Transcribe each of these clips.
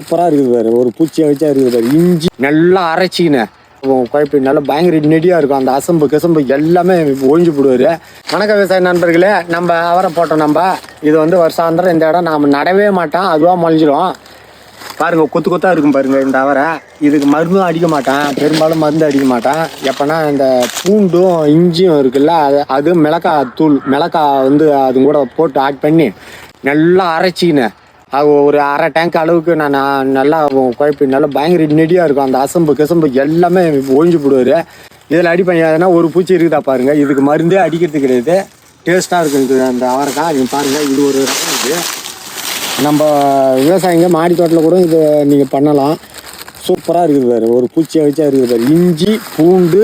சூப்பராக இருக்குது பாரு, ஒரு பூச்சியை வச்சா இருக்குது பாரு. இஞ்சி நல்லா அரைச்சிக்கினேன் குழப்பம் நல்லா பயங்கர நெடியாக இருக்கும். அந்த அசம்பு கசம்பு எல்லாமே ஒழிஞ்சு போடுவார். வணக்க விவசாய நண்பர்களே, நம்ம அவரை போட்டோம். நம்ம இது வந்து வருஷாந்திரம் இந்த இடம் நாம் நடவே மாட்டோம், அதுவாக மொழிஞ்சிடும். பாருங்கள், கொத்து கொத்தாக இருக்கும் பாருங்கள் இந்த அவரை. இதுக்கு மருந்தும் அடிக்க மாட்டேன், பெரும்பாலும் மருந்து அடிக்க மாட்டேன். எப்போனா இந்த பூண்டும் இஞ்சியும் இருக்குல்ல, அது மிளகாய் தூள், மிளகாய் வந்து அது கூட போட்டு ஆட் பண்ணி நல்லா அரைச்சிக்கினேன். அது ஒரு அரை டேங்க் அளவுக்கு நான் நல்லா குழப்பம் நல்லா பயங்கர நெடியாக இருக்கும். அந்த அசம்பு கசம்பு எல்லாமே ஒழிஞ்சு போடுவார். இதில் அடிப்பேன் எதுனா ஒரு பூச்சி இருக்குதா பாருங்கள். இதுக்கு மருந்தே அடிக்கிறது கிடையாது, டேஸ்ட்டாக இருக்குது அந்த அவரைக்காய். நீங்கள் பாருங்கள், இது ஒரு ரகம். இது நம்ம விவசாயிங்க மாடி தோட்டத்தில் கூட இது நீங்கள் பண்ணலாம். சூப்பராக இருக்குது பாரு, ஒரு பூச்சியை வச்சா இருக்குது பாரு. இஞ்சி பூண்டு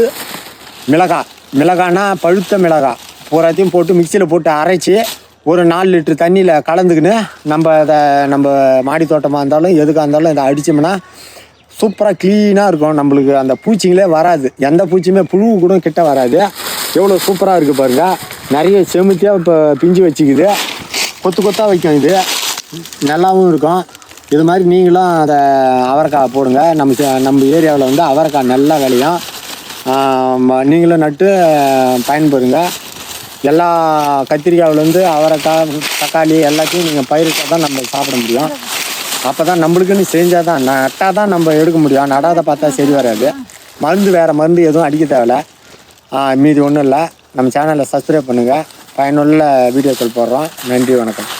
மிளகாய்னா பழுத்த மிளகாய் பூராத்தையும் போட்டு மிக்சியில் போட்டு அரைச்சி ஒரு 4 லிட்டர் தண்ணியில் கலந்துக்கின்னு நம்ம மாடி தோட்டமாக இருந்தாலும் எதுக்காக இருந்தாலும் இதை அடித்தோம்னா சூப்பராக க்ளீனாக இருக்கும். நம்மளுக்கு அந்த பூச்சிங்களே வராது, எந்த பூச்சியுமே புழு கூட கிட்ட வராது. எவ்வளோ சூப்பராக இருக்குது பாருங்கள். நிறைய செமுத்தியாக இப்போ பிஞ்சு வச்சுக்குது, கொத்து கொத்தாக வைக்கும். இது நல்லாவும் இருக்கும். இது மாதிரி நீங்களும் அதை அவரைக்காய் போடுங்க. நம்ம ஏரியாவில் வந்து அவரைக்காய் நல்லா விளையும். நீங்களும் நட்டு பயன்பெறுங்க. எல்லா கத்திரிக்காயிலேருந்து அவரைக்காய் தக்காளி எல்லாத்தையும் நீங்கள் பயிரிட்டால் தான் நம்ம சாப்பிட முடியும். அப்போ தான் நம்மளுக்குன்னு செஞ்சால் தான், நட்டால் தான் நம்ம எடுக்க முடியும். நடாத பார்த்தா சரி வராது. வேறு மருந்து எதுவும் அடிக்க தேவையில்ல. மீதி ஒன்றும் இல்லை. நம்ம சேனலை சப்ஸ்கிரைப் பண்ணுங்கள், பயனுள்ள வீடியோக்கள் போடுறோம். நன்றி, வணக்கம்.